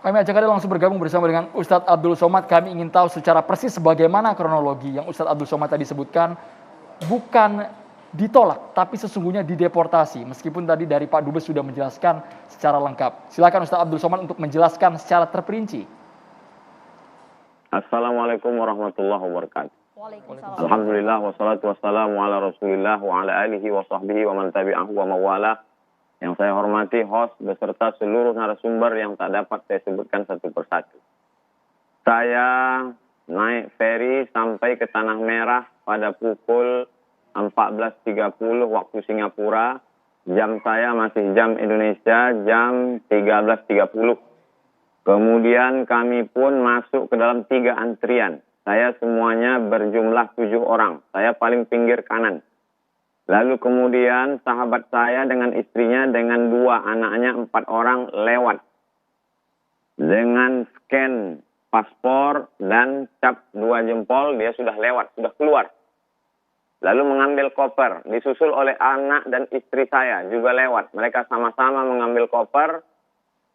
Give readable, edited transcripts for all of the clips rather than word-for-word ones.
Kami ajak Anda langsung bergabung bersama dengan Ustadz Abdul Somad. Kami ingin tahu secara persis bagaimana kronologi yang Ustadz Abdul Somad tadi sebutkan bukan ditolak, tapi sesungguhnya dideportasi. Meskipun tadi dari Pak Dubes sudah menjelaskan secara lengkap. Silakan Ustadz Abdul Somad untuk menjelaskan secara terperinci. Assalamualaikum warahmatullahi wabarakatuh. Waalaikumsalam. Alhamdulillah wassalatu wassalamu ala Rasulillah wa ala alihi wa sahbihi wa man tabi'ahu wa mawala. Yang saya hormati host beserta seluruh narasumber yang tak dapat saya sebutkan satu persatu. Saya naik feri sampai ke Tanah Merah pada pukul 14.30 waktu Singapura. Jam saya masih jam Indonesia jam 13.30. Kemudian kami pun masuk ke dalam 3 antrian. Saya semuanya berjumlah 7 orang. Saya paling pinggir kanan. Lalu kemudian sahabat saya dengan istrinya dengan 2 anaknya 4 orang lewat. Dengan scan paspor dan cap 2 jempol dia sudah lewat, sudah keluar. Lalu mengambil koper, disusul oleh anak dan istri saya juga lewat. Mereka sama-sama mengambil koper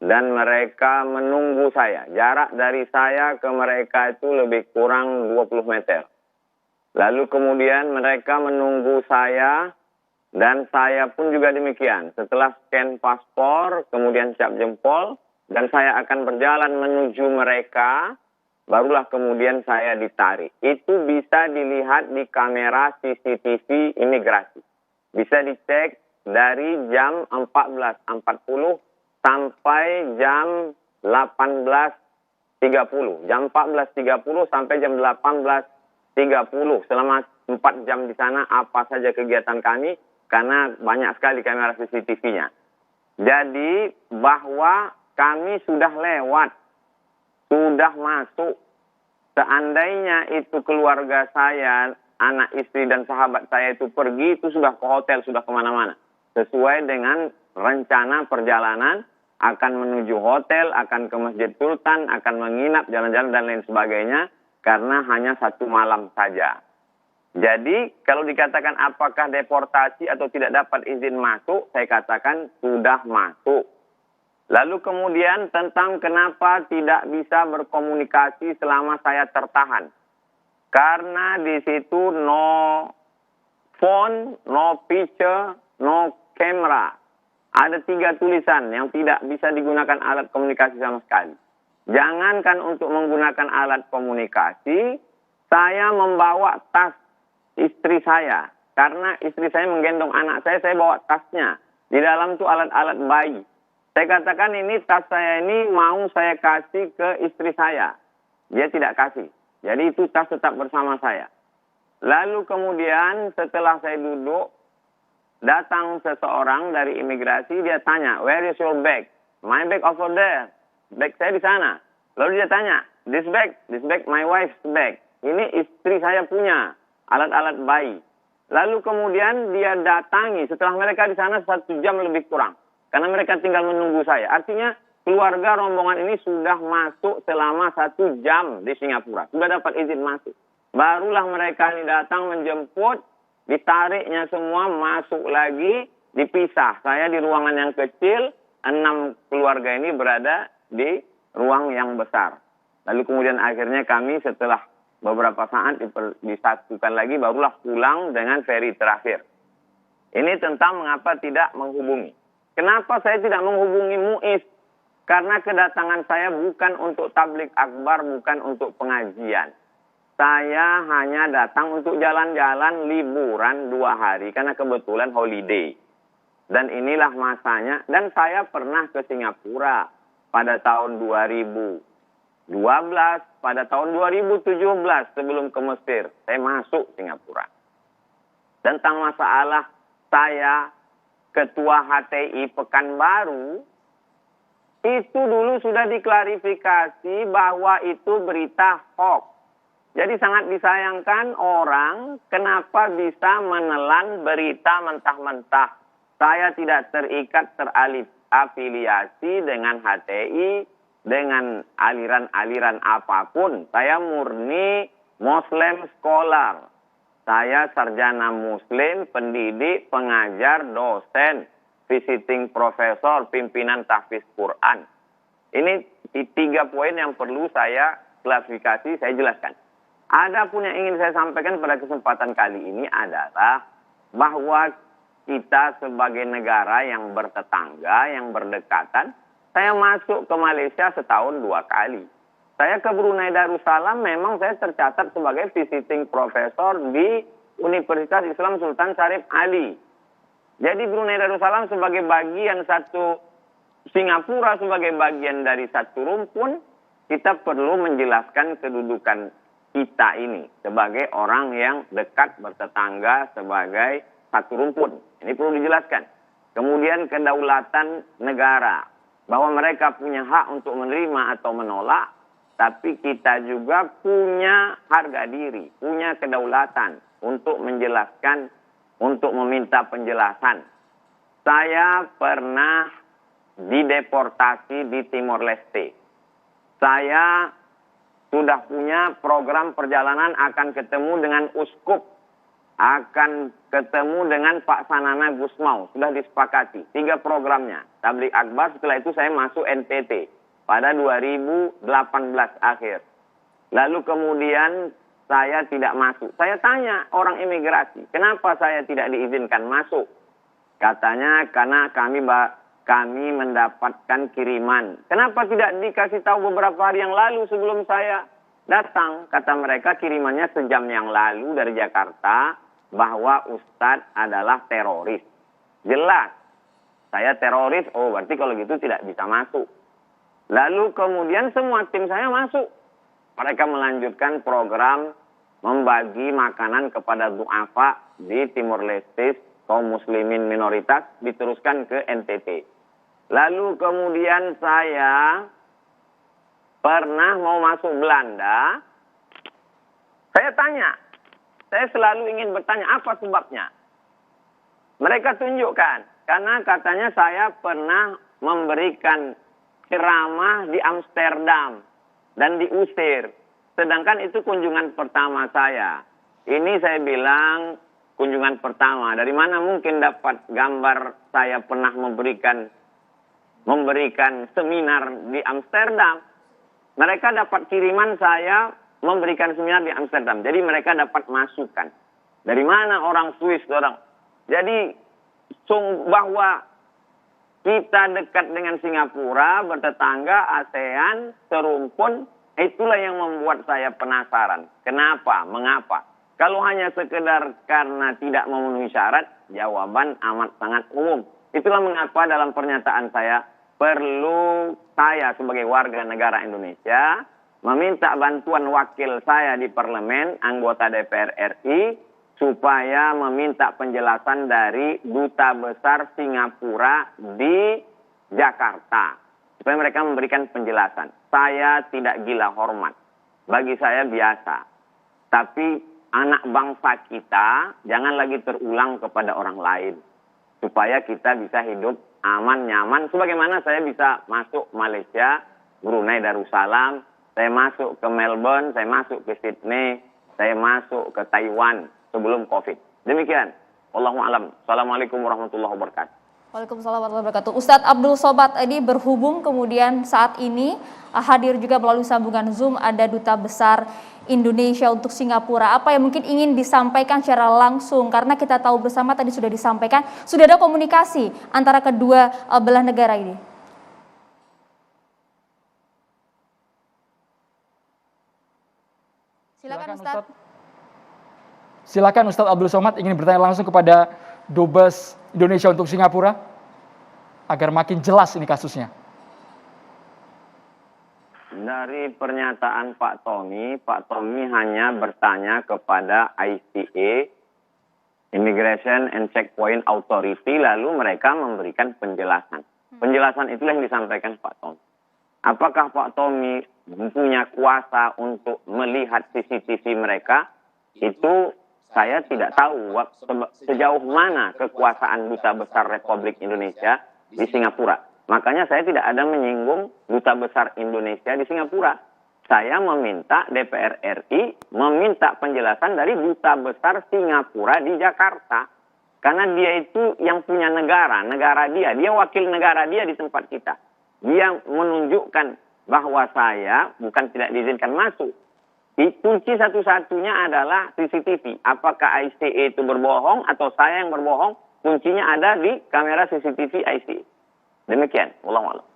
dan mereka menunggu saya. Jarak dari saya ke mereka itu lebih kurang 20 meter. Lalu kemudian mereka menunggu saya dan saya pun juga demikian. Setelah scan paspor, kemudian cap jempol, dan saya akan berjalan menuju mereka, barulah kemudian saya ditarik. Itu bisa dilihat di kamera CCTV imigrasi. Bisa dicek dari jam 14.40 sampai jam 18.30. Jam 14.30 sampai jam 18.30. Selama 4 jam di sana apa saja kegiatan kami, karena banyak sekali kamera CCTV-nya. Jadi bahwa kami sudah lewat, sudah masuk. Seandainya itu keluarga saya, anak istri dan sahabat saya itu pergi, itu sudah ke hotel, sudah kemana-mana. Sesuai dengan rencana perjalanan, akan menuju hotel, akan ke Masjid Sultan, akan menginap, jalan-jalan dan lain sebagainya. Karena hanya 1 malam saja. Jadi kalau dikatakan apakah deportasi atau tidak dapat izin masuk, saya katakan sudah masuk. Lalu kemudian tentang kenapa tidak bisa berkomunikasi selama saya tertahan. Karena di situ no phone, no picture, no camera. Ada 3 tulisan yang tidak bisa digunakan alat komunikasi sama sekali. Jangankan untuk menggunakan alat komunikasi, saya membawa tas istri saya. Karena istri saya menggendong anak saya bawa tasnya. Di dalam itu alat-alat bayi. Saya katakan ini tas saya ini mau saya kasih ke istri saya. Dia tidak kasih. Jadi itu tas tetap bersama saya. Lalu kemudian setelah saya duduk, datang seseorang dari imigrasi, dia tanya, "Where is your bag?" "My bag over there." Bag saya di sana. Lalu dia tanya, this bag my wife's bag. Ini istri saya punya, alat-alat bayi. Lalu kemudian dia datangi, setelah mereka di sana 1 jam lebih kurang. Karena mereka tinggal menunggu saya. Artinya keluarga rombongan ini sudah masuk selama 1 jam di Singapura. Sudah dapat izin masuk. Barulah mereka ini datang menjemput, ditariknya semua, masuk lagi, dipisah. Saya di ruangan yang kecil, 6 keluarga ini berada di ruang yang besar. Lalu kemudian akhirnya kami setelah beberapa saat disatukan lagi, barulah pulang dengan feri terakhir. Ini tentang mengapa tidak menghubungi. Kenapa saya tidak menghubungi MUIS? Karena kedatangan saya bukan untuk tablik akbar, bukan untuk pengajian. Saya hanya datang untuk jalan-jalan liburan 2 hari, karena kebetulan holiday. Dan inilah masanya, dan saya pernah ke Singapura pada tahun 2012, pada tahun 2017 sebelum ke Mesir, saya masuk Singapura. Tentang masalah saya ketua HTI Pekanbaru, itu dulu sudah diklarifikasi bahwa itu berita hoax. Jadi sangat disayangkan orang kenapa bisa menelan berita mentah-mentah. Saya tidak terikat terafiliasi dengan HTI, dengan aliran-aliran apapun. Saya murni Muslim scholar. Saya sarjana Muslim, pendidik, pengajar, dosen, visiting profesor, pimpinan tahfiz Quran. Ini 3 poin yang perlu saya klarifikasi, saya jelaskan. Ada pun yang ingin saya sampaikan pada kesempatan kali ini adalah bahwa kita sebagai negara yang bertetangga, yang berdekatan, saya masuk ke Malaysia setahun 2 kali. Saya ke Brunei Darussalam memang saya tercatat sebagai visiting professor di Universitas Islam Sultan Syarif Ali. Jadi Brunei Darussalam sebagai bagian satu, Singapura sebagai bagian dari satu rumpun, kita perlu menjelaskan kedudukan kita ini sebagai orang yang dekat bertetangga sebagai satu rumpun. Ini perlu dijelaskan. Kemudian kedaulatan negara, bahwa mereka punya hak untuk menerima atau menolak, tapi kita juga punya harga diri, punya kedaulatan untuk menjelaskan, untuk meminta penjelasan. Saya pernah dideportasi di Timor Leste. Saya sudah punya program perjalanan akan ketemu dengan uskup, akan ketemu dengan Pak Sanana Gusmau. Sudah disepakati 3 programnya. Tabligh Akbar, setelah itu saya masuk NPT pada 2018 akhir. Lalu kemudian saya tidak masuk. Saya tanya orang imigrasi, kenapa saya tidak diizinkan masuk? Katanya karena kami mendapatkan kiriman. Kenapa tidak dikasih tahu beberapa hari yang lalu sebelum saya datang? Kata mereka kirimannya sejam yang lalu dari Jakarta bahwa Ustadz adalah teroris. Jelas, saya teroris, oh berarti kalau gitu tidak bisa masuk. Lalu kemudian semua tim saya masuk. Mereka melanjutkan program membagi makanan kepada du'afa di Timor Leste, kaum muslimin minoritas, diteruskan ke NTT. Lalu kemudian saya pernah mau masuk Belanda. Saya tanya, saya selalu ingin bertanya apa sebabnya. Mereka tunjukkan, karena katanya saya pernah memberikan ceramah di Amsterdam dan diusir. Sedangkan itu kunjungan pertama saya. Ini saya bilang kunjungan pertama. Dari mana mungkin dapat gambar saya pernah memberikan seminar di Amsterdam. Mereka dapat kiriman saya memberikan seminar di Amsterdam. Jadi mereka dapat masukan. Dari mana orang Swiss, orang. Jadi bahwa kita dekat dengan Singapura, bertetangga, ASEAN, serumpun, itulah yang membuat saya penasaran. Kenapa? Mengapa? Kalau hanya sekedar karena tidak memenuhi syarat, jawaban amat sangat umum. Itulah mengapa dalam pernyataan saya, perlu saya sebagai warga negara Indonesia meminta bantuan wakil saya di parlemen, anggota DPR RI, supaya meminta penjelasan dari Duta Besar Singapura di Jakarta. Supaya mereka memberikan penjelasan. Saya tidak gila hormat. Bagi saya biasa. Tapi anak bangsa kita jangan lagi terulang kepada orang lain. Supaya kita bisa hidup aman, nyaman. Sebagaimana saya bisa masuk Malaysia, Brunei Darussalam, saya masuk ke Melbourne, saya masuk ke Sydney, saya masuk ke Taiwan sebelum COVID. Demikian. Wallahu a'lam. Assalamualaikum warahmatullahi wabarakatuh. Waalaikumsalam warahmatullahi wabarakatuh. Ustadz Abdul Somad ini berhubung kemudian saat ini hadir juga melalui sambungan Zoom ada Duta Besar Indonesia untuk Singapura. Apa yang mungkin ingin disampaikan secara langsung? Karena kita tahu bersama tadi sudah disampaikan, sudah ada komunikasi antara kedua belah negara ini. Silakan Ustadz. Silakan Ustadz Abdul Somad ingin bertanya langsung kepada Dubes Indonesia untuk Singapura agar makin jelas ini kasusnya. Dari pernyataan Pak Tommy hanya bertanya kepada ICA, Immigration and Checkpoint Authority, lalu mereka memberikan penjelasan. Penjelasan itulah yang disampaikan Pak Tommy. Apakah Pak Tommy mempunyai kuasa untuk melihat CCTV mereka? Itu saya tidak tahu sejauh mana kekuasaan Duta Besar Republik Indonesia di Singapura. Makanya saya tidak ada menyinggung Duta Besar Indonesia di Singapura. Saya meminta DPR RI meminta penjelasan dari Duta Besar Singapura di Jakarta. Karena dia itu yang punya negara dia wakil negara dia di tempat kita. dia menunjukkan bahwa saya bukan tidak diizinkan masuk. Kunci satu-satunya adalah CCTV. Apakah ICE itu berbohong atau saya yang berbohong? Kuncinya ada di kamera CCTV ICE. Demikian, wallahu a'lam.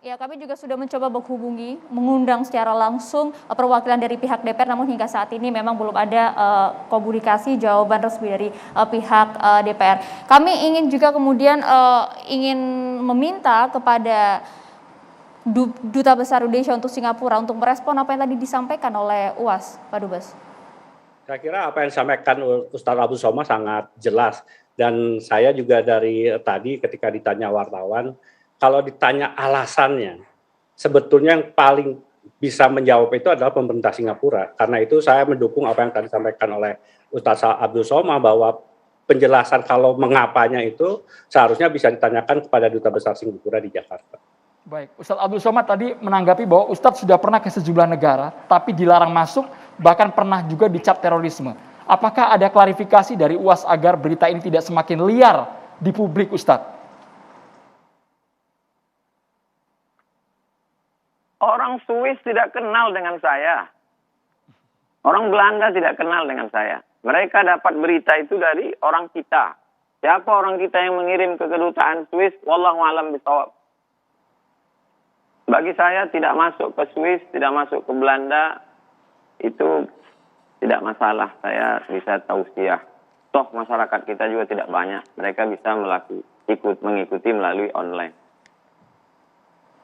Ya, kami juga sudah mencoba menghubungi, mengundang secara langsung perwakilan dari pihak DPR, namun hingga saat ini memang belum ada komunikasi jawaban resmi dari pihak DPR. Kami ingin juga kemudian ingin meminta kepada Duta Besar Indonesia untuk Singapura untuk merespon apa yang tadi disampaikan oleh UAS, Pak Dubes. Saya kira apa yang disampaikan Ustadz Abdul Somad sangat jelas, dan saya juga dari tadi ketika ditanya wartawan, kalau ditanya alasannya, sebetulnya yang paling bisa menjawab itu adalah pemerintah Singapura. Karena itu saya mendukung apa yang tadi disampaikan oleh Ustadz Abdul Somad bahwa penjelasan kalau mengapanya itu seharusnya bisa ditanyakan kepada Duta Besar Singapura di Jakarta. Baik, Ustadz Abdul Somad tadi menanggapi bahwa Ustadz sudah pernah ke sejumlah negara, tapi dilarang masuk, bahkan pernah juga dicap terorisme. Apakah ada klarifikasi dari UAS agar berita ini tidak semakin liar di publik, Ustadz? Orang Swiss tidak kenal dengan saya. Orang Belanda tidak kenal dengan saya. Mereka dapat berita itu dari orang kita. Siapa orang kita yang mengirim ke kedutaan Swiss? Wallahu a'lam bishawab. Bagi saya tidak masuk ke Swiss, tidak masuk ke Belanda, itu tidak masalah. Saya bisa tausiah. Toh masyarakat kita juga tidak banyak. Mereka bisa mengikuti melalui online.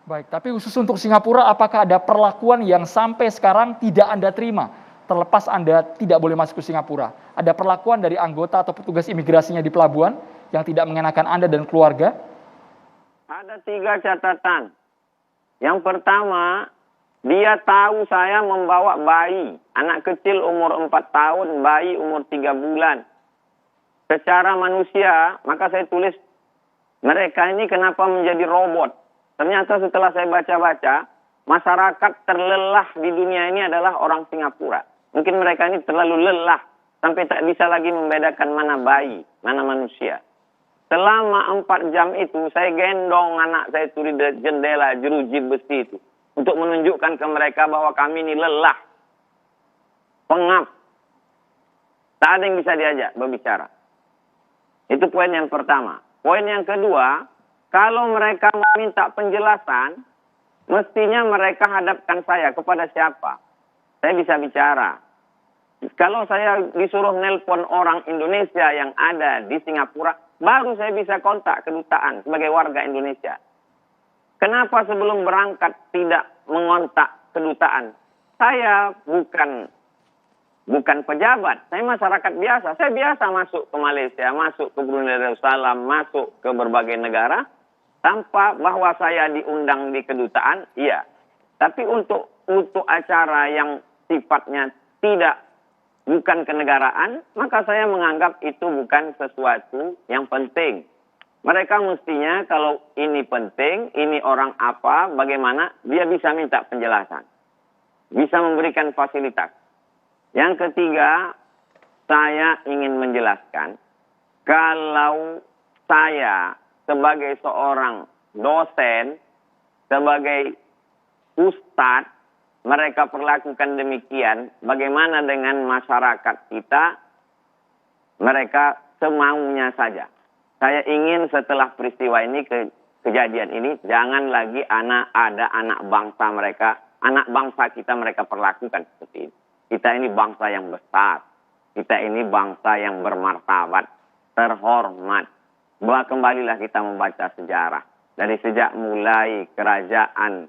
Baik, tapi khusus untuk Singapura, apakah ada perlakuan yang sampai sekarang tidak Anda terima? Terlepas Anda tidak boleh masuk ke Singapura. Ada perlakuan dari anggota atau petugas imigrasinya di pelabuhan yang tidak mengenakan Anda dan keluarga? Ada 3 catatan. Yang pertama, dia tahu saya membawa bayi. Anak kecil umur 4 tahun, bayi umur 3 bulan. Secara manusia, maka saya tulis, mereka ini kenapa menjadi robot? Ternyata setelah saya baca-baca, masyarakat terlelah di dunia ini adalah orang Singapura. Mungkin mereka ini terlalu lelah, sampai tak bisa lagi membedakan mana bayi, mana manusia. Selama 4 jam itu, saya gendong anak saya itu di jendela jeruji besi itu. Untuk menunjukkan ke mereka bahwa kami ini lelah, pengap. Tak ada yang bisa diajak berbicara. Itu poin yang pertama. Poin yang kedua, kalau mereka meminta penjelasan, mestinya mereka hadapkan saya kepada siapa. Saya bisa bicara. Kalau saya disuruh nelpon orang Indonesia yang ada di Singapura, baru saya bisa kontak kedutaan sebagai warga Indonesia. Kenapa sebelum berangkat tidak mengontak kedutaan? Saya bukan pejabat, saya masyarakat biasa. Saya biasa masuk ke Malaysia, masuk ke Brunei Darussalam, masuk ke berbagai negara, tanpa bahwa saya diundang di kedutaan, iya. Tapi untuk acara yang sifatnya bukan kenegaraan, maka saya menganggap itu bukan sesuatu yang penting. Mereka mestinya kalau ini penting, ini orang apa, bagaimana, dia bisa minta penjelasan. Bisa memberikan fasilitas. Yang ketiga, saya ingin menjelaskan, kalau saya sebagai seorang dosen, sebagai ustadz, mereka perlakukan demikian, bagaimana dengan masyarakat kita? Mereka semaunya saja. Saya ingin setelah peristiwa ini, kejadian ini, jangan lagi ada anak bangsa mereka, anak bangsa kita mereka perlakukan seperti ini. Kita ini bangsa yang besar. Kita ini bangsa yang bermartabat, terhormat. Kembalilah kita membaca sejarah. Dari sejak mulai kerajaan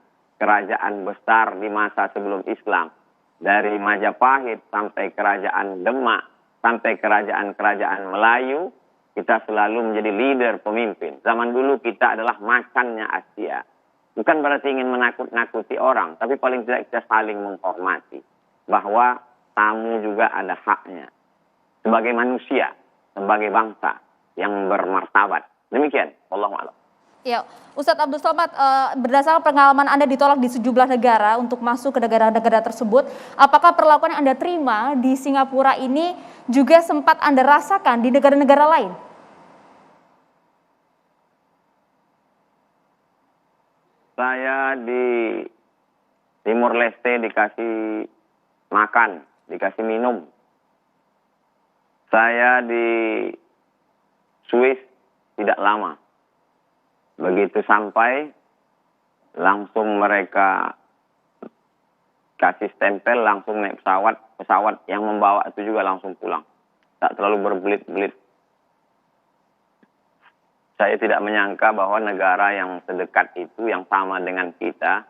besar di masa sebelum Islam. Dari Majapahit sampai kerajaan Demak, sampai kerajaan-kerajaan Melayu, kita selalu menjadi leader pemimpin. Zaman dulu kita adalah macannya Asia. Bukan berarti ingin menakut-nakuti orang, tapi paling tidak kita saling menghormati. Bahwa tamu juga ada haknya. Sebagai manusia, sebagai bangsa yang bermartabat. Demikian, wallahu a'lam. Ya, Ustadz Abdul Somad, berdasarkan pengalaman Anda ditolak di sejumlah negara untuk masuk ke negara-negara tersebut, apakah perlakuan yang Anda terima di Singapura ini juga sempat Anda rasakan di negara-negara lain? saya di Timur Leste dikasih makan, dikasih minum. Saya di Swiss tidak lama. Begitu sampai, langsung mereka kasih stempel, langsung naik pesawat. Pesawat yang membawa itu juga langsung pulang. Tak terlalu berbelit-belit. Saya tidak menyangka bahwa negara yang sedekat itu, yang sama dengan kita,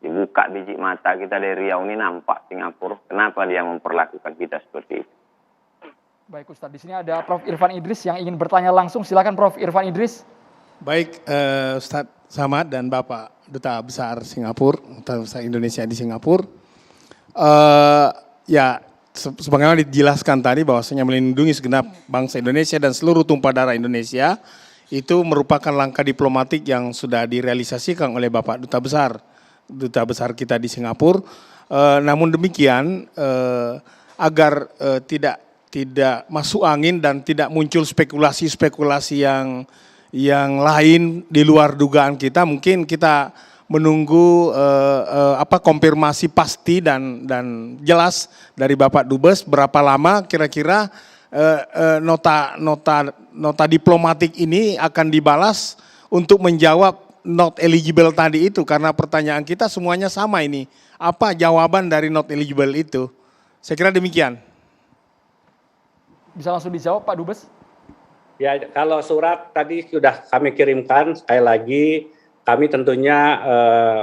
dibuka biji mata kita dari Riau ini nampak Singapura. Kenapa dia memperlakukan kita seperti itu? Baik Ustadz, di sini ada Prof. Irfan Idris yang ingin bertanya langsung. Silakan Prof. Irfan Idris. Baik, Ustadz Samad dan Bapak Duta Besar Singapura, Duta Besar Indonesia di Singapura. Ya, sebagaimana dijelaskan tadi bahwasanya melindungi segenap bangsa Indonesia dan seluruh tumpah darah Indonesia itu merupakan langkah diplomatik yang sudah direalisasikan oleh Bapak Duta Besar kita di Singapura. Namun demikian, agar tidak masuk angin dan tidak muncul spekulasi-spekulasi yang lain di luar dugaan kita, mungkin kita menunggu konfirmasi pasti dan jelas dari Bapak Dubes berapa lama kira-kira nota diplomatik ini akan dibalas untuk menjawab not eligible tadi itu, karena pertanyaan kita semuanya sama ini. Apa jawaban dari not eligible itu? Saya kira demikian. Bisa langsung dijawab Pak Dubes? Ya, kalau surat tadi sudah kami kirimkan, sekali lagi kami tentunya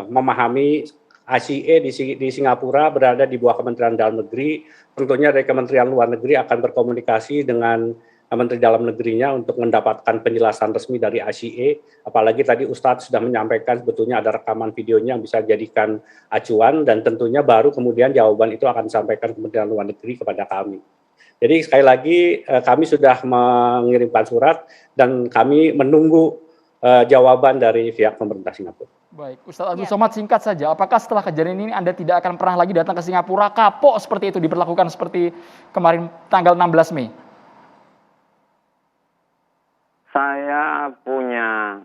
memahami ICA di Singapura berada di bawah Kementerian Dalam Negeri. Tentunya dari Kementerian Luar Negeri akan berkomunikasi dengan Menteri Dalam Negerinya untuk mendapatkan penjelasan resmi dari ICA. Apalagi tadi Ustadz sudah menyampaikan sebetulnya ada rekaman videonya yang bisa dijadikan acuan, dan tentunya baru kemudian jawaban itu akan disampaikan Kementerian Luar Negeri kepada kami. Jadi sekali lagi kami sudah mengirimkan surat dan kami menunggu jawaban dari pihak pemerintah Singapura. Baik, Ustadz Abdul Somad, singkat saja, apakah setelah kejadian ini Anda tidak akan pernah lagi datang ke Singapura, kapok seperti itu, diberlakukan seperti kemarin tanggal 16 Mei? Saya punya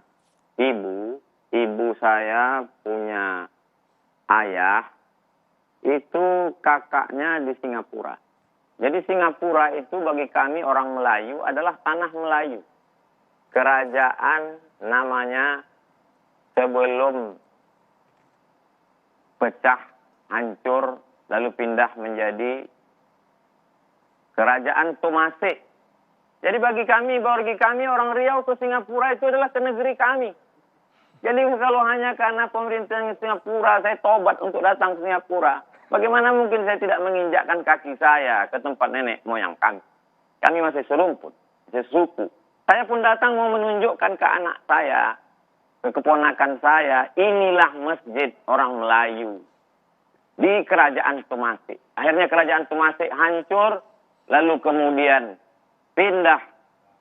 ibu saya punya ayah, itu kakaknya di Singapura. Jadi Singapura itu bagi kami orang Melayu adalah tanah Melayu. Kerajaan namanya sebelum pecah, hancur, lalu pindah menjadi Kerajaan Tomasek. Jadi bagi kami orang Riau ke Singapura itu adalah ke negeri kami. Jadi kalau hanya karena pemerintah Singapura saya tobat untuk datang ke Singapura, bagaimana mungkin saya tidak menginjakkan kaki saya ke tempat nenek moyang kami? Kami masih serumpun, masih suku. Saya pun datang mau menunjukkan ke anak saya, ke keponakan saya, inilah masjid orang Melayu di Kerajaan Tomasek. Akhirnya Kerajaan Tomasek hancur, lalu kemudian pindah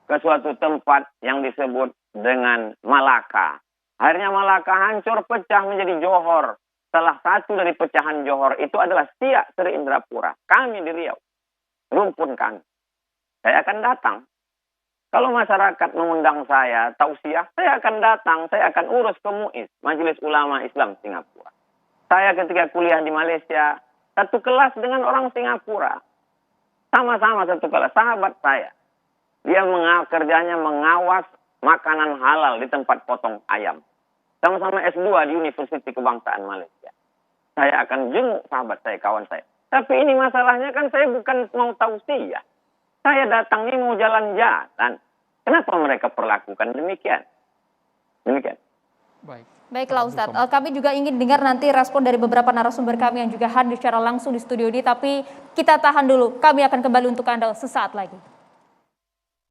ke suatu tempat yang disebut dengan Malaka. Akhirnya Malaka hancur, pecah menjadi Johor. Salah satu dari pecahan Johor itu adalah Siak Sri Indrapura. Kami di Riau, rumpun kami. Saya akan datang. Kalau masyarakat mengundang saya, tausiah, saya akan datang. Saya akan urus ke MUIS, Majelis Ulama Islam Singapura. Saya ketika kuliah di Malaysia, satu kelas dengan orang Singapura. Sama-sama satu kelas, sahabat saya. Dia kerjanya mengawas makanan halal di tempat potong ayam. Sama-sama S2 di Universiti Kebangsaan Malaysia. Saya akan jenguk sahabat saya, kawan saya. Tapi ini masalahnya kan saya bukan mau tausiah. Saya datang ini mau jalan-jalan. Kenapa mereka perlakukan demikian? Demikian. Baik. Baiklah Ustadz, kami juga ingin dengar nanti respon dari beberapa narasumber kami yang juga hadir secara langsung di studio ini. Tapi kita tahan dulu, kami akan kembali untuk Anda sesaat lagi.